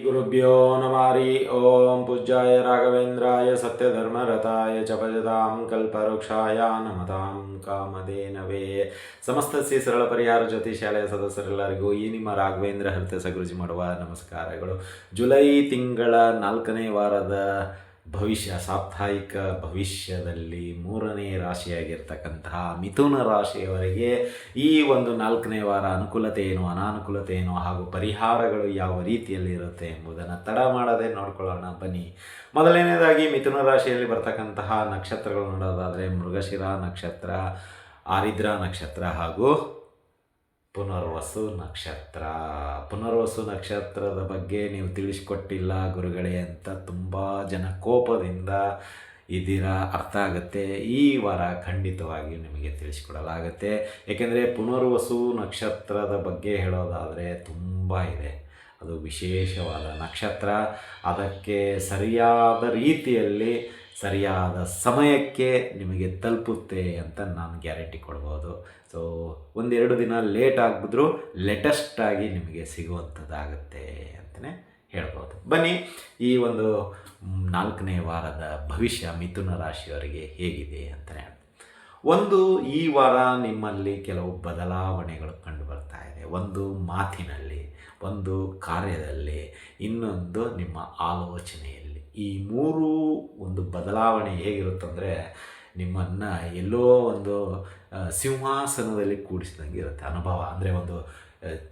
ಗುರುಭ್ಯೋ ನಮಾರಿ ಓಂ ಪೂಜ್ಯಾಯ ರಾಘವೇಂದ್ರಾಯ ಸತ್ಯಧರ್ಮರತಾಯ ಚ ಭಜತಾಂ ಕಲ್ಪವೃಕ್ಷಾಯ ನಮತಾಂ ಕಾಮಧೇನವೇ. ಸಮಸ್ತ ಶ್ರೀ ಸರಳ ಪರಿಹಾರ ಜ್ಯೋತಿಷಾಲಯ ಸದಸ್ಯರೆಲ್ಲರಿಗೂ ಈ ನಿಮ್ಮ ರಾಘವೇಂದ್ರ ಹರಿತ ಸಗುರುಜಿ ಮಾಡುವ ನಮಸ್ಕಾರಗಳು. ಜುಲೈ ತಿಂಗಳ 4ನೇ ವಾರದ ಸಾಪ್ತಾಹಿಕ ಭವಿಷ್ಯದಲ್ಲಿ 3ನೇ ರಾಶಿಯಾಗಿರ್ತಕ್ಕಂತಹ ಮಿಥುನ ರಾಶಿಯವರಿಗೆ ಈ ಒಂದು 4ನೇ ವಾರ ಅನುಕೂಲತೆ ಏನು, ಅನಾನುಕೂಲತೆ ಏನು ಹಾಗೂ ಪರಿಹಾರಗಳು ಯಾವ ರೀತಿಯಲ್ಲಿ ಇರುತ್ತೆ ಎಂಬುದನ್ನು ತಡ ಮಾಡದೆ ನೋಡ್ಕೊಳ್ಳೋಣ ಬನ್ನಿ. ಮೊದಲನೇದಾಗಿ ಮಿಥುನ ರಾಶಿಯಲ್ಲಿ ಬರ್ತಕ್ಕಂತಹ ನಕ್ಷತ್ರಗಳು ನೋಡೋದಾದರೆ ಮೃಗಶಿರ ನಕ್ಷತ್ರ, ಆರಿದ್ರ ನಕ್ಷತ್ರ ಹಾಗೂ ಪುನರ್ವಸು ನಕ್ಷತ್ರ. ಪುನರ್ವಸು ನಕ್ಷತ್ರದ ಬಗ್ಗೆ ನೀವು ತಿಳಿಸ್ಕೊಟ್ಟಿಲ್ಲ ಗುರುಗಳೇ ಅಂತ ತುಂಬ ಜನ ಕೋಪದಿಂದ ಇದ್ದೀರಾ, ಅರ್ಥ ಆಗುತ್ತೆ. ಈ ವಾರ ಖಂಡಿತವಾಗಿ ನಿಮಗೆ ತಿಳಿಸ್ಕೊಡಲಾಗುತ್ತೆ. ಏಕೆಂದರೆ ಪುನರ್ವಸು ನಕ್ಷತ್ರದ ಬಗ್ಗೆ ಹೇಳೋದಾದರೆ ತುಂಬ ಇದೆ. ಅದು ವಿಶೇಷವಾದ ನಕ್ಷತ್ರ. ಅದಕ್ಕೆ ಸರಿಯಾದ ರೀತಿಯಲ್ಲಿ ಸರಿಯಾದ ಸಮಯಕ್ಕೆ ನಿಮಗೆ ತಲುಪುತ್ತೆ ಅಂತ ನಾನು ಗ್ಯಾರಂಟಿ ಕೊಡ್ಬೋದು. ಸೊ 1-2 ದಿನ ಲೇಟ್ ಆಗಿಬಿದ್ರೂ ಲೇಟೆಸ್ಟಾಗಿ ನಿಮಗೆ ಸಿಗುವಂಥದ್ದಾಗುತ್ತೆ ಅಂತಲೇ ಹೇಳ್ಬೋದು. ಬನ್ನಿ, ಈ ಒಂದು 4ನೇ ವಾರದ ಭವಿಷ್ಯ ಮಿಥುನ ರಾಶಿಯವರಿಗೆ ಹೇಗಿದೆ ಅಂತಲೇ ಒಂದು ಈ ವಾರ ನಿಮ್ಮಲ್ಲಿ ಕೆಲವು ಬದಲಾವಣೆಗಳು ಕಂಡು ಬರ್ತಾ ಇದೆ. ಒಂದು ಮಾತಿನಲ್ಲಿ, ಒಂದು ಕಾರ್ಯದಲ್ಲಿ, ಇನ್ನೊಂದು ನಿಮ್ಮ ಆಲೋಚನೆಯಲ್ಲಿ. ಈ ಮೂರು ಒಂದು ಬದಲಾವಣೆ ಹೇಗಿರುತ್ತಂದರೆ ನಿಮ್ಮನ್ನು ಎಲ್ಲೋ ಒಂದು ಸಿಂಹಾಸನದಲ್ಲಿ ಕೂಡಿಸಿದಂಗೆ ಇರುತ್ತೆ ಅನುಭವ. ಅಂದರೆ ಒಂದು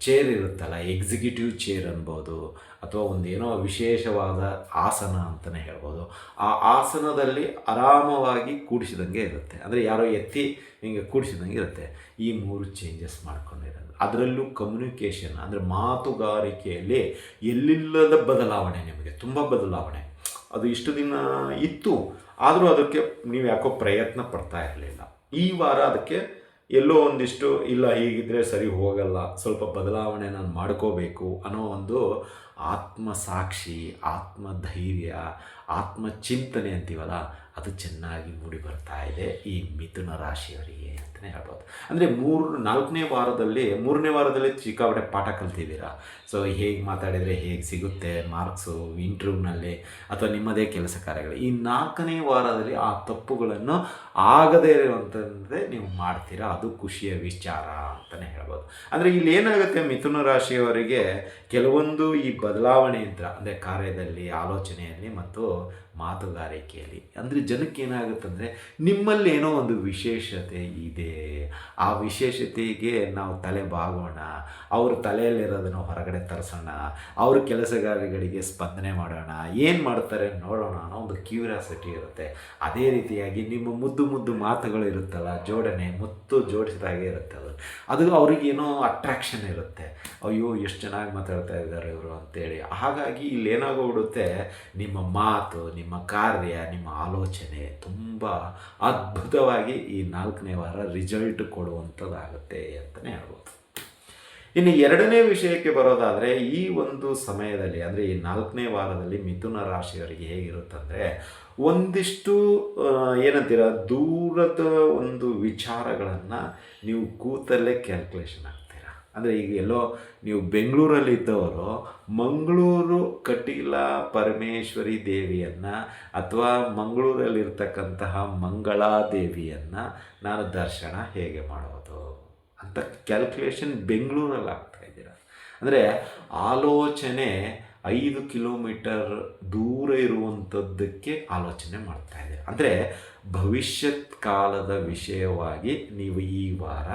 ಚೇರ್ ಇರುತ್ತಲ್ಲ, ಎಕ್ಸಿಕ್ಯೂಟಿವ್ ಚೇರ್ ಅನ್ಬೋದು, ಅಥವಾ ಒಂದು ಏನೋ ವಿಶೇಷವಾದ ಆಸನ ಅಂತಲೇ ಹೇಳ್ಬೋದು. ಆ ಆಸನದಲ್ಲಿ ಆರಾಮವಾಗಿ ಕೂಡಿಸಿದಂಗೆ ಇರುತ್ತೆ. ಅಂದರೆ ಯಾರೋ ಎತ್ತಿ ಹಿಂಗೆ ಕೂಡಿಸಿದಂಗೆ ಇರುತ್ತೆ. ಈ 3 ಚೇಂಜಸ್ ಮಾಡ್ಕೊಂಡಿರೋದು. ಅದರಲ್ಲೂ ಕಮ್ಯುನಿಕೇಷನ್ ಅಂದರೆ ಮಾತುಗಾರಿಕೆಯಲ್ಲಿ ಎಲ್ಲಿಲ್ಲದ ಬದಲಾವಣೆ, ನಿಮಗೆ ತುಂಬ ಬದಲಾವಣೆ. ಅದು ಇಷ್ಟು ದಿನ ಇತ್ತು, ಆದರೂ ಅದಕ್ಕೆ ನೀವು ಯಾಕೋ ಪ್ರಯತ್ನ ಪಡ್ತಾ ಇರಲಿಲ್ಲ. ಈ ವಾರ ಅದಕ್ಕೆ ಎಲ್ಲೋ ಒಂದಿಷ್ಟು ಇಲ್ಲ, ಹೀಗಿದ್ದರೆ ಸರಿ ಹೋಗಲ್ಲ, ಸ್ವಲ್ಪ ಬದಲಾವಣೆ ನಾನು ಮಾಡ್ಕೋಬೇಕು ಅನ್ನೋ ಒಂದು ಆತ್ಮಸಾಕ್ಷಿ, ಆತ್ಮಧೈರ್ಯ, ಆತ್ಮಚಿಂತನೆ ಅಂತೀವಲ್ಲ, ಅದು ಚೆನ್ನಾಗಿ ಮೂಡಿ ಬರ್ತಾ ಇದೆ ಈ ಮಿಥುನ ರಾಶಿಯವರಿಗೆ ಅಂತಲೇ ಹೇಳ್ಬೋದು. ಅಂದರೆ 4ನೇ ವಾರದಲ್ಲಿ 3ನೇ ವಾರದಲ್ಲಿ ಸಿಕ್ಕಾಪಟ್ಟೆ ಪಾಠ ಕಲ್ತಿದ್ದೀರಾ. ಸೊ ಹೇಗೆ ಮಾತಾಡಿದರೆ ಹೇಗೆ ಸಿಗುತ್ತೆ ಮಾರ್ಕ್ಸು ಇಂಟರ್ವ್ಯೂನಲ್ಲಿ ಅಥವಾ ನಿಮ್ಮದೇ ಕೆಲಸ ಕಾರ್ಯಗಳು. ಈ 4ನೇ ವಾರದಲ್ಲಿ ಆ ತಪ್ಪುಗಳನ್ನು ಆಗದೇ ಇರುವಂಥದ್ದೇ ನೀವು ಮಾಡ್ತೀರಾ. ಅದು ಖುಷಿಯ ವಿಚಾರ ಅಂತಲೇ ಹೇಳ್ಬೋದು. ಅಂದರೆ ಇಲ್ಲಿ ಏನಾಗುತ್ತೆ, ಮಿಥುನ ರಾಶಿಯವರಿಗೆ ಕೆಲವೊಂದು ಈ ಬದಲಾವಣೆ ಅಂತ ಅಂದರೆ ಕಾರ್ಯದಲ್ಲಿ, ಆಲೋಚನೆಯಲ್ಲಿ ಮತ್ತು ಮಾತುಗಾರಿಕೆಯಲ್ಲಿ. ಅಂದರೆ ಜನಕ್ಕೆ ಏನಾಗುತ್ತಂದರೆ ನಿಮ್ಮಲ್ಲಿ ಏನೋ ಒಂದು ವಿಶೇಷತೆ ಇದೆ, ಆ ವಿಶೇಷತೆಗೆ ನಾವು ತಲೆ ಬಾಗೋಣ, ಅವ್ರ ತಲೆಯಲ್ಲಿರೋದನ್ನು ಹೊರಗಡೆ ತರಿಸೋಣ, ಅವ್ರ ಕೆಲಸಗಾರಗಳಿಗೆ ಸ್ಪಂದನೆ ಮಾಡೋಣ, ಏನು ಮಾಡ್ತಾರೆ ನೋಡೋಣ ಅನ್ನೋ ಒಂದು ಕ್ಯೂರಿಯಾಸಿಟಿ ಇರುತ್ತೆ. ಅದೇ ರೀತಿಯಾಗಿ ನಿಮ್ಮ ಮುದ್ದು ಮುದ್ದು ಮಾತುಗಳು ಇರುತ್ತಲ್ಲ, ಜೋಡಣೆ, ಮುತ್ತು ಜೋಡಿಸಿದಾಗೆ ಇರುತ್ತೆ. ಅದು ಅವ್ರಿಗೇನೋ ಅಟ್ರಾಕ್ಷನ್ ಇರುತ್ತೆ. ಅಯ್ಯೋ ಎಷ್ಟು ಚೆನ್ನಾಗಿ ಮಾತಾಡ್ತಾ ಇದ್ದಾರೆ ಇವರು ಅಂತೇಳಿ. ಹಾಗಾಗಿ ಇಲ್ಲಿ ಏನಾಗೋಗ್ಬಿಡುತ್ತೆ, ನಿಮ್ಮ ಮಾತು, ನಿಮ್ಮ ಕಾರ್ಯ, ನಿಮ್ಮ ಆಲೋಚನೆ ತುಂಬ ಅದ್ಭುತವಾಗಿ ಈ 4ನೇ ವಾರ ರಿಸಲ್ಟ್ ಕೊಡುವಂಥದ್ದಾಗುತ್ತೆ ಅಂತಲೇ ಹೇಳ್ಬೋದು. ಇನ್ನು 2ನೇ ವಿಷಯಕ್ಕೆ ಬರೋದಾದರೆ, ಈ ಒಂದು ಸಮಯದಲ್ಲಿ ಅಂದರೆ ಈ 4ನೇ ವಾರದಲ್ಲಿ ಮಿಥುನ ರಾಶಿಯವರಿಗೆ ಹೇಗಿರುತ್ತಂದರೆ ಒಂದಿಷ್ಟು ಏನಂತೀರ, ದೂರದ ಒಂದು ವಿಚಾರಗಳನ್ನು ನೀವು ಕೂತಲ್ಲೇ ಕ್ಯಾಲ್ಕುಲೇಷನ್ ಆಗ್ತೀರಾ. ಅಂದರೆ ಈಗ ಎಲ್ಲೋ ನೀವು ಬೆಂಗಳೂರಲ್ಲಿ ಇದ್ದವರು ಮಂಗಳೂರು ಕಟೀಲ ಪರಮೇಶ್ವರಿ ದೇವಿಯನ್ನು ಅಥವಾ ಮಂಗಳೂರಲ್ಲಿರ್ತಕ್ಕಂತಹ ಮಂಗಳಾದೇವಿಯನ್ನು ನಾನು ದರ್ಶನ ಹೇಗೆ ಮಾಡೋದು ಅಂತ ಕ್ಯಾಲ್ಕುಲೇಷನ್ ಬೆಂಗಳೂರಲ್ಲಿ ಆಗ್ತಾಯಿದ್ದೀರ. ಅಂದರೆ ಆಲೋಚನೆ 5 ಕಿಲೋಮೀಟರ್ ದೂರ ಇರುವಂಥದ್ದಕ್ಕೆ ಆಲೋಚನೆ ಮಾಡ್ತಾಯಿದ್ದೀರ. ಅಂದರೆ ಭವಿಷ್ಯತ್ ಕಾಲದ ವಿಷಯವಾಗಿ ನೀವು ಈ ವಾರ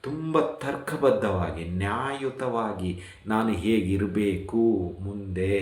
ತುಂಬ ತರ್ಕಬದ್ಧವಾಗಿ, ನ್ಯಾಯಯುತವಾಗಿ ನಾನು ಹೇಗಿರಬೇಕು ಮುಂದೆ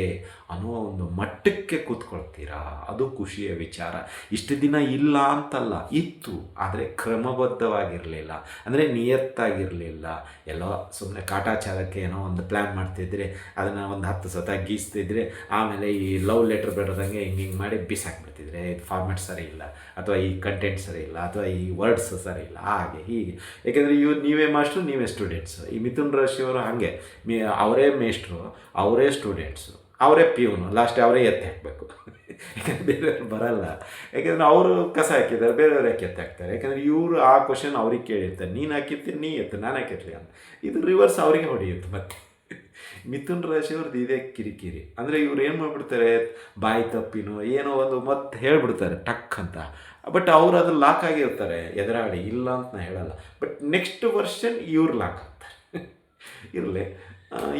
ಅನ್ನೋ ಒಂದು ಮಟ್ಟಕ್ಕೆ ಕೂತ್ಕೊಳ್ತೀರಾ. ಅದು ಖುಷಿಯ ವಿಚಾರ. ಇಷ್ಟು ದಿನ ಇಲ್ಲ ಅಂತಲ್ಲ, ಇತ್ತು, ಆದರೆ ಕ್ರಮಬದ್ಧವಾಗಿರಲಿಲ್ಲ, ಅಂದರೆ ನಿಯತ್ತಾಗಿರಲಿಲ್ಲ. ಎಲ್ಲೋ ಸುಮ್ಮನೆ ಕಾಟಾಚಾರಕ್ಕೆ ಏನೋ ಒಂದು ಪ್ಲ್ಯಾನ್ ಮಾಡ್ತಿದ್ರೆ ಅದನ್ನು ಒಂದು 10 ಸತ ಗೀಸ್ತಿದ್ರೆ ಆಮೇಲೆ ಈ ಲವ್ ಲೆಟ್ರ್ ಬರೋದಂಗೆ ಹಿಂಗೆ ಮಾಡಿ ಬಿಸಾಕ್ಬಿಡ್ತಿದ್ರೆ, ಇದು ಫಾರ್ಮ್ಯಾಟ್ ಸರಿ ಇಲ್ಲ, ಅಥವಾ ಈ ಕಂಟೆಂಟ್ ಸರಿ ಇಲ್ಲ, ಅಥವಾ ಈ ವರ್ಡ್ಸ್ ಸರಿ ಇಲ್ಲ, ಹಾಗೆ ಹೀಗೆ. ಏಕೆಂದರೆ ನೀವೇ ಮಾಸ್ಟ್ರು, ನೀವೇ ಸ್ಟೂಡೆಂಟ್ಸು. ಈ ಮಿಥುನ ರಾಶಿಯವರು ಹಾಗೆ, ಅವರೇ ಮೇಸ್ಟ್ರು, ಅವರೇ ಸ್ಟೂಡೆಂಟ್ಸು, ಅವರೇ ಪ್ಯೂನು, ಲಾಸ್ಟ್ ಅವರೇ ಎತ್ತಿ ಹಾಕಬೇಕು. ಯಾಕಂದರೆ ಬೇರೆಯವ್ರು ಬರಲ್ಲ. ಯಾಕೆಂದರೆ ಅವರು ಕಸ ಹಾಕಿದ್ದಾರೆ, ಬೇರೆಯವ್ರು ಯಾಕೆ ಎತ್ತಿ ಹಾಕ್ತಾರೆ. ಯಾಕಂದರೆ ಇವರು ಆ ಕ್ವಶನ್ ಅವ್ರಿಗೆ ಕೇಳಿರ್ತಾರೆ, ನೀನು ಹಾಕಿರ್ತೀನಿ, ನೀ ಎತ್ತು, ನಾನು ಹಾಕಿರ್ಲಿ ಅಂತ. ಇದು ರಿವರ್ಸ್ ಅವರಿಗೆ ಹೊಡೆಯುತ್ತೆ. ಮತ್ತು ಮಿಥುನ್ ರಾಶಿಯವ್ರದ್ದು ಇದೇ ಕಿರಿಕಿರಿ. ಅಂದರೆ ಇವ್ರು ಏನು ಮಾಡಿಬಿಡ್ತಾರೆ, ಬಾಯಿ ತಪ್ಪಿನೋ ಏನೋ ಒಂದು ಮತ್ತೆ ಹೇಳ್ಬಿಡ್ತಾರೆ ಟಕ್ ಅಂತ. ಬಟ್ ಅವ್ರು ಅದು ಲಾಕ್ ಆಗಿರ್ತಾರೆ ಎದುರಾಳಿ, ಇಲ್ಲ ಅಂತ ನಾನು ಹೇಳಲ್ಲ. ಬಟ್ ನೆಕ್ಸ್ಟ್ ವರ್ಷನ್ ಇವ್ರು ಲಾಕ್ ಆಗ್ತಾರೆ. ಇರಲಿ,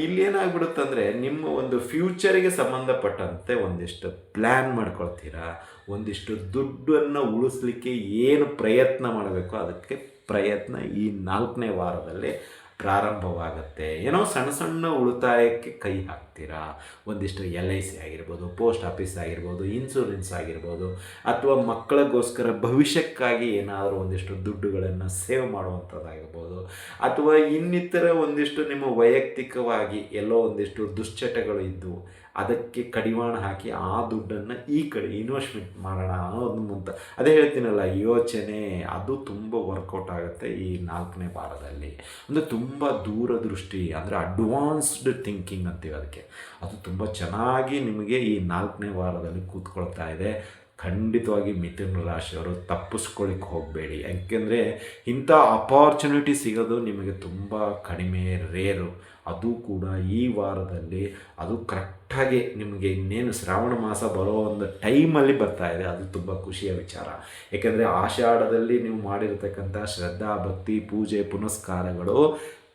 ಇಲ್ಲಿ ಏನಾಗ್ಬಿಡುತ್ತಂದರೆ ನಿಮ್ಮ ಒಂದು ಫ್ಯೂಚರಿಗೆ ಸಂಬಂಧಪಟ್ಟಂತೆ ಒಂದಿಷ್ಟು ಪ್ಲ್ಯಾನ್ ಮಾಡ್ಕೊಳ್ತೀರಾ, ಒಂದಿಷ್ಟು ದುಡ್ಡನ್ನು ಉಳಿಸ್ಲಿಕ್ಕೆ ಏನು ಪ್ರಯತ್ನ ಮಾಡಬೇಕು ಅದಕ್ಕೆ ಪ್ರಯತ್ನ ಈ 4ನೇ ವಾರದಲ್ಲಿ ಪ್ರಾರಂಭವಾಗುತ್ತೆ. ಏನೋ ಸಣ್ಣ ಸಣ್ಣ ಉಳಿತಾಯಕ್ಕೆ ಕೈ ಹಾಕ್ತೀರಾ. ಒಂದಿಷ್ಟು LIC ಆಗಿರ್ಬೋದು, ಪೋಸ್ಟ್ ಆಫೀಸ್ ಆಗಿರ್ಬೋದು, ಇನ್ಶೂರೆನ್ಸ್ ಆಗಿರ್ಬೋದು, ಅಥವಾ ಮಕ್ಕಳಿಗೋಸ್ಕರ ಭವಿಷ್ಯಕ್ಕಾಗಿ ಏನಾದರೂ ಒಂದಿಷ್ಟು ದುಡ್ಡುಗಳನ್ನು ಸೇವ್ ಮಾಡುವಂಥದ್ದಾಗಿರ್ಬೋದು, ಅಥವಾ ಇನ್ನಿತರ ಒಂದಿಷ್ಟು ನಿಮ್ಮ ವೈಯಕ್ತಿಕವಾಗಿ ಎಲ್ಲೋ ಒಂದಿಷ್ಟು ದುಶ್ಚಟಗಳು ಇದ್ದವು, ಅದಕ್ಕೆ ಕಡಿವಾಣ ಹಾಕಿ ಆ ದುಡ್ಡನ್ನು ಈ ಕಡೆ ಇನ್ವೆಸ್ಟ್ಮೆಂಟ್ ಮಾಡೋಣ ಅನ್ನೋದು ಅದೇ ಹೇಳ್ತೀನಲ್ಲ, ಯೋಚನೆ ಅದು ತುಂಬ ವರ್ಕೌಟ್ ಆಗುತ್ತೆ ಈ 4ನೇ ವಾರದಲ್ಲಿ. ಅಂದರೆ ತುಂಬ ದೂರದೃಷ್ಟಿ, ಅಂದರೆ ಅಡ್ವಾನ್ಸ್ಡ್ ಥಿಂಕಿಂಗ್ ಅಂತೀವಿ ಅದಕ್ಕೆ, ಅದು ತುಂಬ ಚೆನ್ನಾಗಿ ನಿಮಗೆ ಈ 4ನೇ ವಾರದಲ್ಲಿ ಕೂತ್ಕೊಳ್ತಾ ಇದೆ. ಖಂಡಿತವಾಗಿ ಮಿಥುನ ರಾಶಿಯವರು ತಪ್ಪಿಸ್ಕೊಳ್ಳಿಕ್ಕೆ ಹೋಗಬೇಡಿ. ಯಾಕೆಂದರೆ ಇಂಥ ಅಪಾರ್ಚುನಿಟಿ ಸಿಗೋದು ನಿಮಗೆ ತುಂಬ ಕಡಿಮೆ, ರೇರು. ಅದು ಕೂಡ ಈ ವಾರದಲ್ಲಿ, ಅದು ಕರೆಕ್ಟಾಗಿ ನಿಮಗೆ ಇನ್ನೇನು ಶ್ರಾವಣ ಮಾಸ ಬರೋ ಒಂದು ಟೈಮಲ್ಲಿ ಬರ್ತಾ ಇದೆ. ಅದು ತುಂಬ ಖುಷಿಯ ವಿಚಾರ. ಏಕೆಂದರೆ ಆಷಾಢದಲ್ಲಿ ನೀವು ಮಾಡಿರ್ತಕ್ಕಂಥ ಶ್ರದ್ಧಾ ಭಕ್ತಿ ಪೂಜೆ ಪುನಸ್ಕಾರಗಳು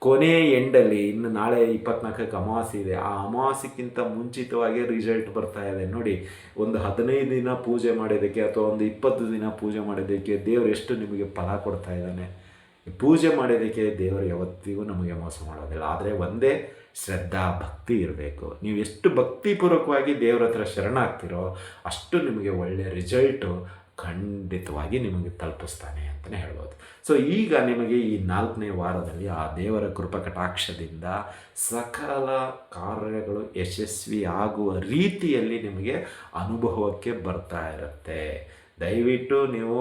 ಕೊನೆ ಎಂಡಲ್ಲಿ, ಇನ್ನು ನಾಳೆ 24ಕ್ಕೆ ಅಮಾವಾಸ್ಯೆ ಇದೆ, ಆ ಅಮಾವಾಸ್ಯಕ್ಕಿಂತ ಮುಂಚಿತವಾಗಿ ರಿಸಲ್ಟ್ ಬರ್ತಾ ಇದೆ ನೋಡಿ. ಒಂದು 15 ದಿನ ಪೂಜೆ ಮಾಡಿದ್ದಕ್ಕೆ ಅಥವಾ ಒಂದು 20 ದಿನ ಪೂಜೆ ಮಾಡಿದ್ದಕ್ಕೆ ದೇವರು ಎಷ್ಟು ನಿಮಗೆ ಫಲ ಕೊಡ್ತಾ ಇದ್ದಾನೆ. ಪೂಜೆ ಮಾಡಿದ್ದಕ್ಕೆ ದೇವರು ಯಾವತ್ತಿಗೂ ನಮಗೆ ಮೋಸ ಮಾಡೋದಿಲ್ಲ. ಆದರೆ ಒಂದೇ ಶ್ರದ್ಧಾ ಭಕ್ತಿ ಇರಬೇಕು. ನೀವು ಎಷ್ಟು ಭಕ್ತಿಪೂರ್ವಕವಾಗಿ ದೇವರ ಹತ್ರ ಶರಣಾಗ್ತಿರೋ ಅಷ್ಟು ನಿಮಗೆ ಒಳ್ಳೆಯ ರಿಸಲ್ಟು ಖಂಡಿತವಾಗಿ ನಿಮಗೆ ತಲುಪಿಸ್ತಾನೆ ಅಂತಲೇ ಹೇಳ್ಬೋದು. ಸೊ ಈಗ ನಿಮಗೆ ಈ 4ನೇ ವಾರದಲ್ಲಿ ಆ ದೇವರ ಕೃಪಕಟಾಕ್ಷದಿಂದ ಸಕಲ ಕಾರ್ಯಗಳು ಯಶಸ್ವಿ ಆಗುವ ರೀತಿಯಲ್ಲಿ ನಿಮಗೆ ಅನುಭವಕ್ಕೆ ಬರ್ತಾ ಇರುತ್ತೆ. ದಯವಿಟ್ಟು ನೀವು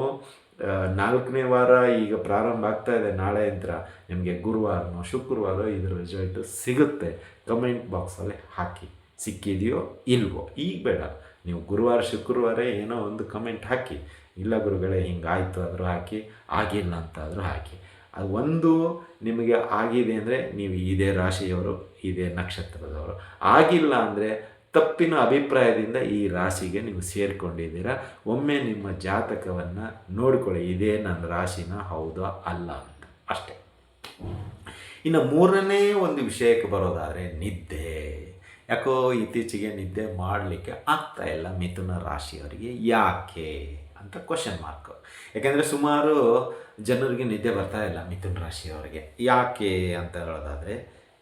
4ನೇ ವಾರ ಈಗ ಪ್ರಾರಂಭ ಆಗ್ತಾ ಇದೆ, ನಾಳೆ ಯಂತ್ರ ನಿಮಗೆ ಗುರುವಾರನೋ ಶುಕ್ರವಾರ ಇದರ ರಿಸಲ್ಟು ಸಿಗುತ್ತೆ. ಕಮೆಂಟ್ ಬಾಕ್ಸಲ್ಲಿ ಹಾಕಿ, ಸಿಕ್ಕಿದೆಯೋ ಇಲ್ವೋ. ಈಗ ಬೇಡ, ನೀವು ಗುರುವಾರ ಶುಕ್ರವಾರ ಏನೋ ಒಂದು ಕಮೆಂಟ್ ಹಾಕಿ, ಇಲ್ಲ ಗುರುಗಳೇ ಹಿಂಗಾಯಿತು ಆದರೂ ಹಾಕಿ, ಆಗಿಲ್ಲ ಅಂತಾದರೂ ಹಾಕಿ. ಅದು ಒಂದು ನಿಮಗೆ ಆಗಿದೆ ಅಂದರೆ ನೀವು ಇದೇ ರಾಶಿಯವರು, ಇದೇ ನಕ್ಷತ್ರದವರು. ಆಗಿಲ್ಲ ಅಂದರೆ ತಪ್ಪಿನ ಅಭಿಪ್ರಾಯದಿಂದ ಈ ರಾಶಿಗೆ ನೀವು ಸೇರಿಕೊಂಡಿದ್ದೀರಾ. ಒಮ್ಮೆ ನಿಮ್ಮ ಜಾತಕವನ್ನು ನೋಡಿಕೊಳ್ಳಿ, ಇದೇ ನನ್ನ ರಾಶಿನ ಹೌದಾ ಅಲ್ಲ ಅಂತ ಅಷ್ಟೇ. ಇನ್ನು 3ನೇ ಒಂದು ವಿಷಯಕ್ಕೆ ಬರೋದಾದರೆ ನಿದ್ದೆ. ಯಾಕೋ ಇತ್ತೀಚೆಗೆ ನಿದ್ದೆ ಮಾಡಲಿಕ್ಕೆ ಆಗ್ತಾ ಇಲ್ಲ ಮಿಥುನ ರಾಶಿಯವರಿಗೆ, ಯಾಕೆ ಅಂತ ಕ್ವಶನ್ ಮಾರ್ಕ್. ಯಾಕೆಂದರೆ ಸುಮಾರು ಜನರಿಗೆ ನಿದ್ದೆ ಬರ್ತಾ ಇಲ್ಲ ಮಿಥುನ ರಾಶಿಯವರಿಗೆ. ಯಾಕೆ ಅಂತ ಹೇಳೋದಾದರೆ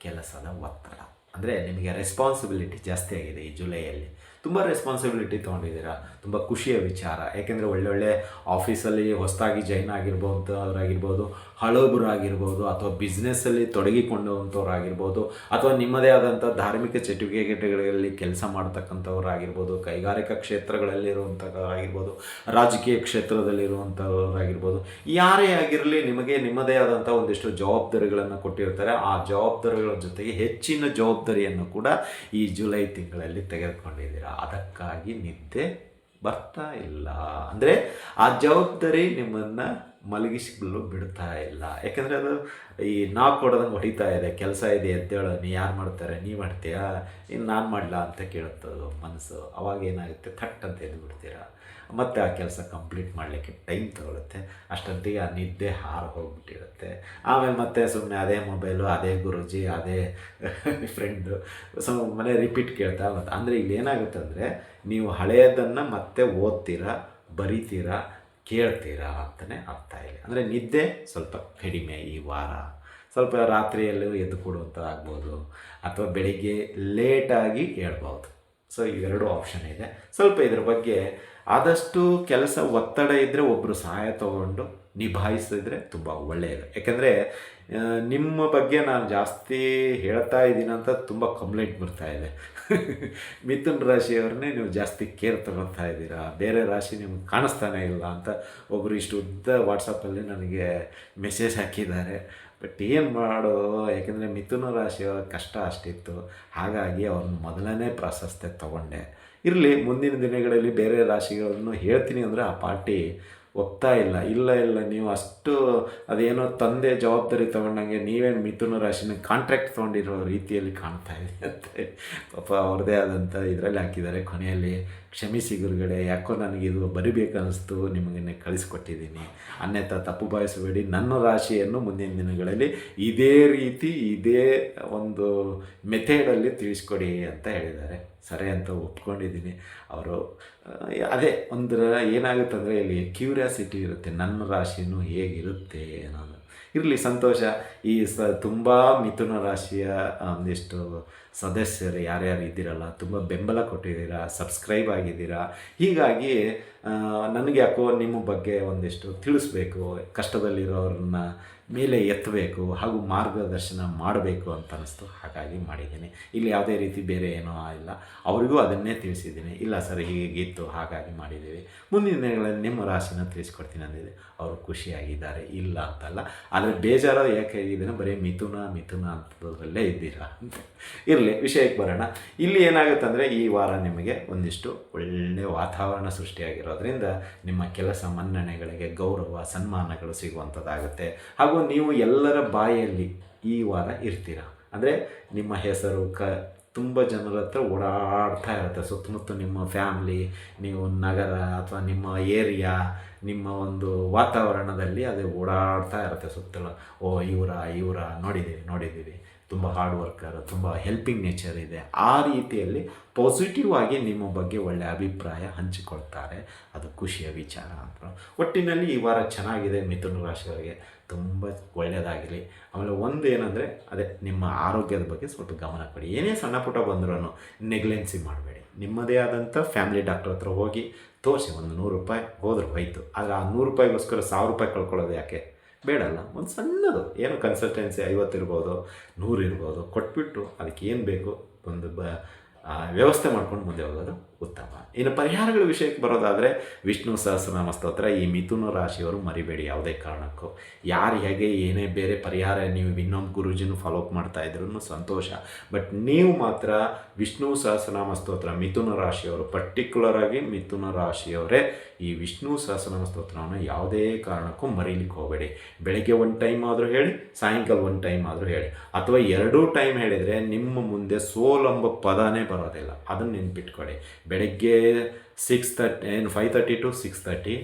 ಕೆಲಸದ ಒತ್ತಡ. ಅಂದರೆ ನಿಮಗೆ ರೆಸ್ಪಾನ್ಸಿಬಿಲಿಟಿ ಜಾಸ್ತಿ ಆಗಿದೆ ಈ ಜುಲೈಯಲ್ಲಿ. ತುಂಬ ರೆಸ್ಪಾನ್ಸಿಬಿಲಿಟಿ ತೊಗೊಂಡಿದ್ದೀರಾ, ತುಂಬ ಖುಷಿಯ ವಿಚಾರ. ಯಾಕೆಂದರೆ ಒಳ್ಳೊಳ್ಳೆ ಆಫೀಸಲ್ಲಿ ಹೊಸದಾಗಿ ಜಾಯ್ನ್ ಆಗಿರ್ಬೋದು, ಹಳಬರಾಗಿರ್ಬೋದು, ಅಥವಾ ಬಿಸ್ನೆಸ್ಸಲ್ಲಿ ತೊಡಗಿಕೊಂಡಂಥವ್ರಾಗಿರ್ಬೋದು, ಅಥವಾ ನಿಮ್ಮದೇ ಆದಂಥ ಧಾರ್ಮಿಕ ಚಟುವಟಿಕೆಗಳಲ್ಲಿ ಕೆಲಸ ಮಾಡ್ತಕ್ಕಂಥವ್ರಾಗಿರ್ಬೋದು, ಕೈಗಾರಿಕಾ ಕ್ಷೇತ್ರಗಳಲ್ಲಿರುವಂಥವರಾಗಿರ್ಬೋದು, ರಾಜಕೀಯ ಕ್ಷೇತ್ರದಲ್ಲಿರುವಂಥವರಾಗಿರ್ಬೋದು, ಯಾರೇ ಆಗಿರಲಿ ನಿಮಗೆ ನಿಮ್ಮದೇ ಆದಂಥ ಒಂದಿಷ್ಟು ಜವಾಬ್ದಾರಿಗಳನ್ನು ಕೊಟ್ಟಿರ್ತಾರೆ. ಆ ಜವಾಬ್ದಾರಿಗಳ ಜೊತೆಗೆ ಹೆಚ್ಚಿನ ಜವಾಬ್ದಾರಿಯನ್ನು ಕೂಡ ಈ ಜುಲೈ ತಿಂಗಳಲ್ಲಿ ತೆಗೆದುಕೊಂಡಿದ್ದೀರಾ. ಅದಕ್ಕಾಗಿ ನಿದ್ದೆ ಬರ್ತಾ ಇಲ್ಲ. ಅಂದರೆ ಆ ಜವಾಬ್ದಾರಿ ನಿಮ್ಮನ್ನು ಮಲಗಿಸಲು ಬಿಡ್ತಾ ಇಲ್ಲ. ಯಾಕೆಂದರೆ ಅದು ಈ ನಾಲ್ಕು ಕೊಡೋದಂಗೆ ಹೊಡಿತಾ ಇದೆ. ಕೆಲಸ ಇದೆ, ಎದ್ದೇಳೋ, ನೀ ಯಾರು ಮಾಡ್ತಾರೆ, ನೀ ಮಾಡ್ತೀಯಾ, ಇನ್ನು ನಾನು ಮಾಡಲಾ ಅಂತ ಕೇಳುತ್ತದು ಮನಸ್ಸು. ಅವಾಗ ಏನಾಗುತ್ತೆ, ಥಟ್ ಅಂತ ಎದ್ದು ಬಿಡ್ತೀರಾ. ಮತ್ತು ಆ ಕೆಲಸ ಕಂಪ್ಲೀಟ್ ಮಾಡಲಿಕ್ಕೆ ಟೈಮ್ ತಗೊಳುತ್ತೆ. ಅಷ್ಟೊತ್ತಿಗೆ ಆ ನಿದ್ದೆ ಹಾರು ಹೋಗಿಬಿಟ್ಟಿರುತ್ತೆ. ಆಮೇಲೆ ಮತ್ತೆ ಸುಮ್ಮನೆ ಅದೇ ಮೊಬೈಲು, ಅದೇ ಗುರೂಜಿ, ಅದೇ ಫ್ರೆಂಡು, ಮನೆ ರಿಪೀಟ್ ಕೇಳ್ತಾ ಮತ್ತು ಅಂದರೆ ಇಲ್ಲಿ ಏನಾಗುತ್ತೆ ಅಂದರೆ ನೀವು ಹಳೆಯದನ್ನು ಮತ್ತೆ ಓದ್ತೀರಾ, ಬರಿತೀರಾ, ಕೇಳ್ತೀರಾ ಅಂತಲೇ ಅರ್ಥ ಇಲ್ಲ. ಅಂದರೆ ನಿದ್ದೆ ಸ್ವಲ್ಪ ಕಡಿಮೆ ಈ ವಾರ. ಸ್ವಲ್ಪ ರಾತ್ರಿಯಲ್ಲೂ ಎದ್ದು ಕೊಡುವಂಥದ್ದಾಗ್ಬೋದು, ಅಥವಾ ಬೆಳಿಗ್ಗೆ ಲೇಟಾಗಿ ಹೇಳ್ಬೋದು. ಸೊ ಇವೆರಡು ಆಪ್ಷನ್ ಇದೆ. ಸ್ವಲ್ಪ ಇದ್ರ ಬಗ್ಗೆ ಆದಷ್ಟು ಕೆಲಸ ಒತ್ತಡ ಇದ್ದರೆ ಒಬ್ಬರು ಸಹಾಯ ತಗೊಂಡು ನಿಭಾಯಿಸಿದ್ರೆ ತುಂಬ ಒಳ್ಳೆಯದು. ಯಾಕೆಂದರೆ ನಿಮ್ಮ ಬಗ್ಗೆ ನಾನು ಜಾಸ್ತಿ ಹೇಳ್ತಾ ಇದ್ದೀನಿ ಅಂತ ತುಂಬ ಕಂಪ್ಲೇಂಟ್ ಬರ್ತಾಯಿದೆ. ಮಿಥುನ ರಾಶಿಯವ್ರನ್ನೇ ನೀವು ಜಾಸ್ತಿ ಕೇರ್ ತಗೊಳ್ತಾ ಇದ್ದೀರಾ, ಬೇರೆ ರಾಶಿ ನಿಮ್ಗೆ ಕಾಣಿಸ್ತಾನೆ ಇಲ್ಲ ಅಂತ ಒಬ್ಬರು ಇಷ್ಟು ಉದ್ದ ವಾಟ್ಸಪ್ಪಲ್ಲಿ ನನಗೆ ಮೆಸೇಜ್ ಹಾಕಿದ್ದಾರೆ. ಬಟ್ ಏನು ಮಾಡೋದು, ಯಾಕೆಂದರೆ ಮಿಥುನ ರಾಶಿಯವರ ಕಷ್ಟ ಅಷ್ಟಿತ್ತು. ಹಾಗಾಗಿ ಅವ್ರನ್ನ ಮೊದಲನೇ ಪ್ರಾಶಸ್ತ್ಯ ತಗೊಂಡೆ. ಇರಲಿ, ಮುಂದಿನ ದಿನಗಳಲ್ಲಿ ಬೇರೆ ರಾಶಿಗಳನ್ನು ಹೇಳ್ತೀನಿ ಅಂದರೆ ಆ ಪಾರ್ಟಿ ಒಪ್ತಾ ಇಲ್ಲ. ಇಲ್ಲ ನೀವು ಅಷ್ಟು ಅದೇನೋ ತಂದೆ ಜವಾಬ್ದಾರಿ ತೊಗೊಂಡಂಗೆ ನೀವೇನು ಮಿಥುನ ರಾಶಿನ ಕಾಂಟ್ರಾಕ್ಟ್ ತೊಗೊಂಡಿರೋ ರೀತಿಯಲ್ಲಿ ಕಾಣ್ತಾ ಇದೆ ಅಂತೆ. ಪಾಪ ಅವ್ರದ್ದೇ ಆದಂಥ ಇದರಲ್ಲಿ ಹಾಕಿದ್ದಾರೆ ಕೊನೆಯಲ್ಲಿ, ಕ್ಷಮಿಸಿ ಗುರುಗಳೇ, ಯಾಕೋ ನನಗೆ ಇದು ಬರಿಬೇಕು ಅನ್ನಿಸ್ತು, ನಿಮಗೆ ಕಳಿಸ್ಕೊಟ್ಟಿದ್ದೀನಿ, ಅನ್ಯಥಾ ತಪ್ಪು ಭಾವಿಸಬೇಡಿ, ನನ್ನ ರಾಶಿಯನ್ನು ಮುಂದಿನ ದಿನಗಳಲ್ಲಿ ಇದೇ ರೀತಿ ಇದೇ ಒಂದು ಮೆಥೇಡಲ್ಲಿ ತಿಳಿಸ್ಕೊಡಿ ಅಂತ ಹೇಳಿದ್ದಾರೆ. ಸರಿ ಅಂತ ಒಪ್ಕೊಂಡಿದ್ದೀನಿ. ಅವರು ಅದೇ ಒಂದರ ಏನಾಗುತ್ತಂದರೆ ಇಲ್ಲಿ ಕ್ಯೂರಿಯಾಸಿಟಿ ಇರುತ್ತೆ, ನನ್ನ ರಾಶಿನೂ ಹೇಗಿರುತ್ತೆ ಅನ್ನೋದು. ಇರಲಿ, ಸಂತೋಷ. ಈ ತುಂಬ ಮಿಥುನ ರಾಶಿಯ ಒಂದಿಷ್ಟು ಸದಸ್ಯರು ಯಾರ್ಯಾರು ಇದ್ದೀರಲ್ಲ, ತುಂಬ ಬೆಂಬಲ ಕೊಟ್ಟಿದ್ದೀರಾ, ಸಬ್ಸ್ಕ್ರೈಬ್ ಆಗಿದ್ದೀರಾ. ಹೀಗಾಗಿ ನನಗೆ ಯಾಕೋ ನಿಮ್ಮ ಬಗ್ಗೆ ಒಂದಿಷ್ಟು ತಿಳಿಸ್ಬೇಕು, ಕಷ್ಟದಲ್ಲಿರೋರನ್ನ ಮೇಲೆ ಎತ್ತಬೇಕು ಹಾಗೂ ಮಾರ್ಗದರ್ಶನ ಮಾಡಬೇಕು ಅಂತ ಅನ್ನಿಸ್ತು. ಹಾಗಾಗಿ ಮಾಡಿದ್ದೀನಿ. ಇಲ್ಲಿ ಯಾವುದೇ ರೀತಿ ಬೇರೆ ಏನೋ ಇಲ್ಲ, ಅವರಿಗೂ ಅದನ್ನೇ ತಿಳಿಸಿದ್ದೀನಿ. ಇಲ್ಲ ಸರ್ ಹೀಗಿತ್ತು ಹಾಗಾಗಿ ಮಾಡಿದ್ದೀವಿ, ಮುಂದಿನ ದಿನಗಳಲ್ಲಿ ನಿಮ್ಮ ರಾಶಿನ ತಿಳಿಸ್ಕೊಡ್ತೀನಿ ಅಂದಿದೆ. ಅವರು ಖುಷಿಯಾಗಿದ್ದಾರೆ, ಇಲ್ಲ ಅಂತಲ್ಲ. ಆದರೆ ಬೇಜಾರು ಯಾಕೆ ಆಗಿದ್ದೇನೆ, ಬರೀ ಮಿಥುನ ಅಂತದರಲ್ಲೇ ಇದ್ದೀರಾ ಅಂತ. ಇರಲಿ, ವಿಷಯಕ್ಕೆ ಬರೋಣ. ಇಲ್ಲಿ ಏನಾಗುತ್ತೆ ಅಂದರೆ ಈ ವಾರ ನಿಮಗೆ ಒಂದಿಷ್ಟು ಒಳ್ಳೆಯ ವಾತಾವರಣ ಸೃಷ್ಟಿಯಾಗಿರೋದ್ರಿಂದ ನಿಮ್ಮ ಕೆಲಸ ಮನ್ನಣೆಗಳಿಗೆ ಗೌರವ ಸನ್ಮಾನಗಳು ಸಿಗುವಂಥದ್ದಾಗುತ್ತೆ. ಹಾಗೂ ನೀವು ಎಲ್ಲರ ಬಾಯಲ್ಲಿ ಈ ವಾರ ಇರ್ತೀರ. ಅಂದರೆ ನಿಮ್ಮ ಹೆಸರು ತುಂಬ ಜನರ ಹತ್ರ ಓಡಾಡ್ತಾ ಇರುತ್ತೆ. ಸುತ್ತಮುತ್ತ ನಿಮ್ಮ ಫ್ಯಾಮ್ಲಿ, ನೀವು ನಗರ ಅಥವಾ ನಿಮ್ಮ ಏರಿಯಾ, ನಿಮ್ಮ ಒಂದು ವಾತಾವರಣದಲ್ಲಿ ಅದು ಓಡಾಡ್ತಾ ಇರುತ್ತೆ ಸುತ್ತಲೂ. ಓ ಇವರ ನೋಡಿದ್ದೀವಿ ತುಂಬ ಹಾರ್ಡ್ ವರ್ಕರ್, ತುಂಬ ಹೆಲ್ಪಿಂಗ್ ನೇಚರ್ ಇದೆ. ಆ ರೀತಿಯಲ್ಲಿ ಪಾಸಿಟಿವ್ ಆಗಿ ನಿಮ್ಮ ಬಗ್ಗೆ ಒಳ್ಳೆಯ ಅಭಿಪ್ರಾಯ ಹಂಚಿಕೊಳ್ತಾರೆ. ಅದು ಖುಷಿಯ ವಿಚಾರ ಅಂತ. ಒಟ್ಟಿನಲ್ಲಿ ಈ ವಾರ ಚೆನ್ನಾಗಿದೆ ಮಿಥುನ ರಾಶಿಯವರಿಗೆ, ತುಂಬ ಒಳ್ಳೆಯದಾಗಲಿ. ಆಮೇಲೆ ಒಂದು ಏನಂದರೆ ಅದೇ ನಿಮ್ಮ ಆರೋಗ್ಯದ ಬಗ್ಗೆ ಸ್ವಲ್ಪ ಗಮನ ಕೊಡಿ. ಏನೇ ಸಣ್ಣ ಪುಟ್ಟ ಬಂದ್ರೂ ನೆಗ್ಲೆನ್ಸಿ ಮಾಡಬೇಡಿ. ನಿಮ್ಮದೇ ಆದಂಥ ಫ್ಯಾಮಿಲಿ ಡಾಕ್ಟರ್ ಹತ್ರ ಹೋಗಿ ತೋರಿಸಿ. ಒಂದು 100 ರೂಪಾಯಿ ಹೋದ್ರೆ ಹೋಯ್ತು. ಆದರೆ ಆ 100 ರೂಪಾಯಿಗೋಸ್ಕರ 1000 ರೂಪಾಯಿ ಕಳ್ಕೊಳ್ಳೋದು ಯಾಕೆ? ಬೇಡಲ್ಲ. ಒಂದು ಸಣ್ಣದು ಏನು ಕನ್ಸಲ್ಟೆನ್ಸಿ 50 ಇರ್ಬೋದು, 100 ಇರ್ಬೋದು, ಕೊಟ್ಬಿಟ್ಟು ಅದಕ್ಕೆ ಏನು ಬೇಕು ಒಂದು ವ್ಯವಸ್ಥೆ ಮಾಡ್ಕೊಂಡು ಮುಂದೆ ಹೋಗೋದು ಉತ್ತಮ. ಇನ್ನು ಪರಿಹಾರಗಳ ವಿಷಯಕ್ಕೆ ಬರೋದಾದರೆ ವಿಷ್ಣು ಸಹಸ್ರನಾಮ ಸ್ತೋತ್ರ ಈ ಮಿಥುನ ರಾಶಿಯವರು ಮರಿಬೇಡಿ ಯಾವುದೇ ಕಾರಣಕ್ಕೂ. ಯಾರು ಹೇಗೆ ಏನೇ ಬೇರೆ ಪರಿಹಾರ ನೀವು ಇನ್ನೊಂದು ಗುರುಜಿನೂ ಫಾಲೋಅಪ್ ಮಾಡ್ತಾ ಇದ್ರೂ ಸಂತೋಷ. ಬಟ್ ನೀವು ಮಾತ್ರ ವಿಷ್ಣು ಸಹಸ್ರನಾಮ ಸ್ತೋತ್ರ ಮಿಥುನ ರಾಶಿಯವರು, ಪರ್ಟಿಕ್ಯುಲರಾಗಿ ಮಿಥುನ ರಾಶಿಯವರೇ ಈ ವಿಷ್ಣು ಸಹಸ್ರನಾಮ ಸ್ತೋತ್ರವನ್ನು ಯಾವುದೇ ಕಾರಣಕ್ಕೂ ಮರೀಲಿಕ್ಕೆ ಹೋಗಬೇಡಿ. ಬೆಳಗ್ಗೆ ಒಂದು ಟೈಮ್ ಆದರೂ ಹೇಳಿ, ಸಾಯಂಕಾಲ ಒಂದು ಟೈಮ್ ಆದರೂ ಹೇಳಿ, ಅಥವಾ 2 ಟೈಮ್ ಹೇಳಿದರೆ ನಿಮ್ಮ ಮುಂದೆ ಸೋಲೆಂಬ ಪದನೇ ಬರೋದಿಲ್ಲ. ಅದನ್ನು ನೆನ್ಪಿಟ್ಕೊಳ್ಳಿ. ಬೆಳಗ್ಗೆ 5:30 to 6:30,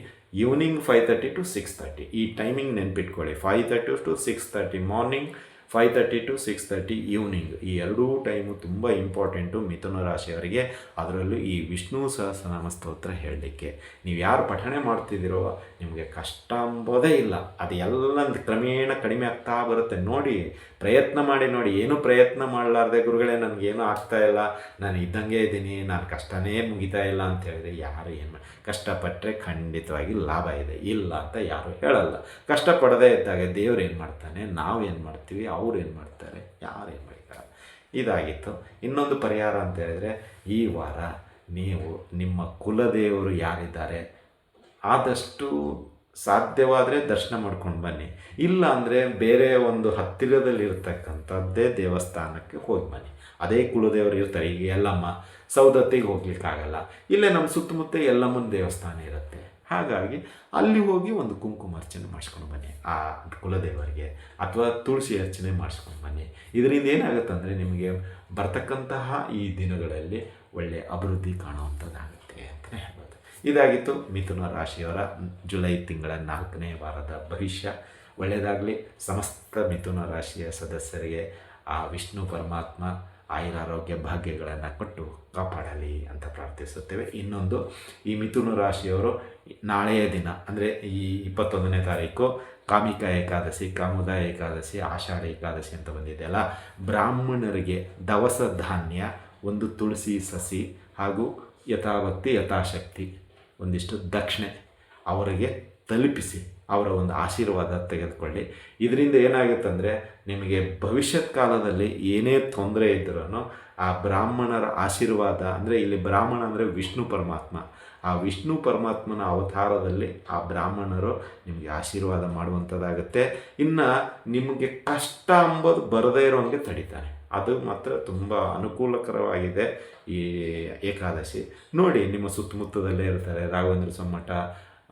ಈವ್ನಿಂಗ್ 5:30 to 6:30 ಈ ಟೈಮಿಂಗ್ ನೆನ್ಪಿಟ್ಕೊಳ್ಳಿ. 5:30 to 6:30 ಮಾರ್ನಿಂಗ್, 5:30 to 6:30 ಈವ್ನಿಂಗ್. ಈ 2 ಟೈಮು ತುಂಬ ಇಂಪಾರ್ಟೆಂಟು ಮಿಥುನ ರಾಶಿಯವರಿಗೆ. ಅದರಲ್ಲೂ ಈ ವಿಷ್ಣು ಸಹಸ್ರನಾಮ ಸ್ತೋತ್ರ ಹೇಳಲಿಕ್ಕೆ ನೀವು ಯಾರು ಪಠಣೆ ಮಾಡ್ತಿದ್ದೀರೋ ನಿಮಗೆ ಕಷ್ಟ ಅಂಬೋದೇ ಇಲ್ಲ. ಅದು ಎಲ್ಲ ಕ್ರಮೇಣ ಕಡಿಮೆ ಆಗ್ತಾ ಬರುತ್ತೆ. ನೋಡಿ, ಪ್ರಯತ್ನ ಮಾಡಿ ನೋಡಿ. ಏನು ಪ್ರಯತ್ನ ಮಾಡಲಾರ್ದೆ ಗುರುಗಳೇ ನನಗೇನು ಆಗ್ತಾಯಿಲ್ಲ, ನಾನು ಇದ್ದಂಗೆ ಇದ್ದೀನಿ, ನಾನು ಕಷ್ಟನೇ ಮುಗಿತಾ ಇಲ್ಲ ಅಂತ ಹೇಳಿದ್ರೆ ಯಾರು ಏನು ಕಷ್ಟಪಟ್ಟರೆ ಖಂಡಿತವಾಗಿ ಲಾಭ ಇದೆ, ಇಲ್ಲ ಅಂತ ಯಾರು ಹೇಳಲ್ಲ. ಕಷ್ಟಪಡದೇ ಇದ್ದಾಗ ದೇವ್ರು ಏನು ಮಾಡ್ತಾನೆ, ನಾವು ಏನು ಮಾಡ್ತೀವಿ, ಅವ್ರು ಏನು ಮಾಡ್ತಾರೆ, ಯಾರು ಏನು ಮಾಡ್ತಾರೆ. ಇದಾಗಿತ್ತು. ಇನ್ನೊಂದು ಪರಿಹಾರ ಅಂತ ಹೇಳಿದರೆ ಈ ವಾರ ನೀವು ನಿಮ್ಮ ಕುಲದೇವರು ಯಾರಿದ್ದಾರೆ ಆದಷ್ಟು ಸಾಧ್ಯವಾದರೆ ದರ್ಶನ ಮಾಡ್ಕೊಂಡು ಬನ್ನಿ. ಇಲ್ಲ ಅಂದರೆ ಬೇರೆ ಒಂದು ಹತ್ತಿರದಲ್ಲಿರ್ತಕ್ಕಂಥದ್ದೇ ದೇವಸ್ಥಾನಕ್ಕೆ ಹೋಗಿ ಬನ್ನಿ. ಅದೇ ಕುಲದೇವರು ಇರ್ತಾರೆ. ಈಗ ಎಲ್ಲಮ್ಮ ಸೌದತ್ತಿಗೆ ಹೋಗ್ಲಿಕ್ಕಾಗಲ್ಲ, ಇಲ್ಲೇ ನಮ್ಮ ಸುತ್ತಮುತ್ತ ಎಲ್ಲಮ್ಮನ ದೇವಸ್ಥಾನ ಇರುತ್ತೆ. ಹಾಗಾಗಿ ಅಲ್ಲಿ ಹೋಗಿ ಒಂದು ಕುಂಕುಮಾರ್ಚನೆ ಮಾಡಿಸ್ಕೊಂಡು ಬನ್ನಿ ಆ ಕುಲದೇವರಿಗೆ, ಅಥವಾ ತುಳಸಿ ಅರ್ಚನೆ ಮಾಡಿಸ್ಕೊಂಡು ಬನ್ನಿ. ಇದರಿಂದ ಏನಾಗುತ್ತಂದರೆ ನಿಮಗೆ ಬರ್ತಕ್ಕಂತಹ ಈ ದಿನಗಳಲ್ಲಿ ಒಳ್ಳೆಯ ಅಭಿವೃದ್ಧಿ ಕಾಣುವಂಥದ್ದಾಗುತ್ತೆ ಅಂತಲೇ ಹೇಳ್ಬೋದು. ಇದಾಗಿತ್ತು ಮಿಥುನ ರಾಶಿಯವರ ಜುಲೈ ತಿಂಗಳ 4ನೇ ವಾರದ ಭವಿಷ್ಯ. ಒಳ್ಳೆಯದಾಗಲಿ. ಸಮಸ್ತ ಮಿಥುನ ರಾಶಿಯ ಸದಸ್ಯರಿಗೆ ಆ ವಿಷ್ಣು ಪರಮಾತ್ಮ ಆಯುರಾರೋಗ್ಯ ಭಾಗ್ಯಗಳನ್ನು ಕೊಟ್ಟು ಕಾಪಾಡಲಿ ಅಂತ ಪ್ರಾರ್ಥಿಸುತ್ತೇವೆ. ಇನ್ನೊಂದು, ಈ ಮಿಥುನ ರಾಶಿಯವರು ನಾಳೆಯ ದಿನ ಅಂದರೆ ಈ 21ನೇ ತಾರೀಕು ಕಾಮಿಕ ಏಕಾದಶಿ, ಕಾಮುದ ಏಕಾದಶಿ, ಆಷಾಢ ಏಕಾದಶಿ ಅಂತ ಬಂದಿದೆಯಲ್ಲ, ಬ್ರಾಹ್ಮಣರಿಗೆ ದವಸ ಧಾನ್ಯ, ಒಂದು ತುಳಸಿ ಸಸಿ ಹಾಗೂ ಯಥಾಭಕ್ತಿ ಯಥಾಶಕ್ತಿ ಒಂದಿಷ್ಟು ದಕ್ಷಿಣೆ ಅವರಿಗೆ ತಲುಪಿಸಿ ಅವರ ಒಂದು ಆಶೀರ್ವಾದ ತೆಗೆದುಕೊಳ್ಳಿ. ಇದರಿಂದ ಏನಾಗುತ್ತಂದರೆ ನಿಮಗೆ ಭವಿಷ್ಯತ್ ಕಾಲದಲ್ಲಿ ಏನೇ ತೊಂದರೆ ಇದ್ರೂ ಆ ಬ್ರಾಹ್ಮಣರ ಆಶೀರ್ವಾದ, ಅಂದರೆ ಇಲ್ಲಿ ಬ್ರಾಹ್ಮಣ ಅಂದರೆ ವಿಷ್ಣು ಪರಮಾತ್ಮ, ಆ ವಿಷ್ಣು ಪರಮಾತ್ಮನ ಅವತಾರದಲ್ಲಿ ಆ ಬ್ರಾಹ್ಮಣರು ನಿಮಗೆ ಆಶೀರ್ವಾದ ಮಾಡುವಂಥದ್ದಾಗುತ್ತೆ. ಇನ್ನು ನಿಮಗೆ ಕಷ್ಟ ಅಂಬೋದು ಬರದೇ ಇರೋನಿಗೆ ತಡಿತಾನೆ. ಅದು ಮಾತ್ರ ತುಂಬ ಅನುಕೂಲಕರವಾಗಿದೆ ಈ ಏಕಾದಶಿ. ನೋಡಿ, ನಿಮ್ಮ ಸುತ್ತಮುತ್ತದಲ್ಲೇ ಇರ್ತಾರೆ ರಾಘವೇಂದ್ರ ಸ್ವಾಮಿ ಮಠ,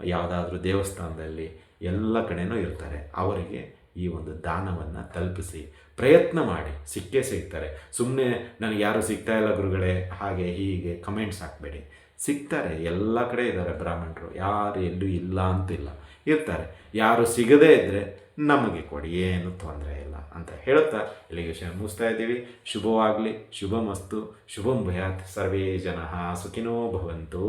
ಯಾವುದಾದ್ರೂ ದೇವಸ್ಥಾನದಲ್ಲಿ ಎಲ್ಲ ಕಡೆನೂ ಇರ್ತಾರೆ. ಅವರಿಗೆ ಈ ಒಂದು ದಾನವನ್ನು ತಲುಪಿಸಿ ಪ್ರಯತ್ನ ಮಾಡಿ, ಸಿಕ್ಕೇ ಸಿಗ್ತಾರೆ. ಸುಮ್ಮನೆ ನನಗೆ ಯಾರೂ ಸಿಗ್ತಾ ಇಲ್ಲ ಗುರುಗಳೇ ಹಾಗೆ ಹೀಗೆ ಕಮೆಂಟ್ಸ್ ಹಾಕಬೇಡಿ. ಸಿಗ್ತಾರೆ, ಎಲ್ಲ ಕಡೆ ಇದ್ದಾರೆ ಬ್ರಾಹ್ಮಣರು, ಯಾರು ಎಲ್ಲೂ ಇಲ್ಲ ಅಂತಿಲ್ಲ, ಇರ್ತಾರೆ. ಯಾರು ಸಿಗದೇ ಇದ್ದರೆ ನಮಗೆ ಕೊಡಿ, ಏನು ತೊಂದರೆ ಇಲ್ಲ ಅಂತ ಹೇಳುತ್ತಾ ಇಲ್ಲಿಗೆ ವಿಷಯ ಮುಗಿಸ್ತಾ ಇದ್ದೀವಿ. ಶುಭವಾಗಲಿ, ಶುಭಮಸ್ತು, ಶುಭಂ ಭಯಾತ್, ಸರ್ವೇ ಜನಃ ಸುಖಿನೋ ಭವಂತು.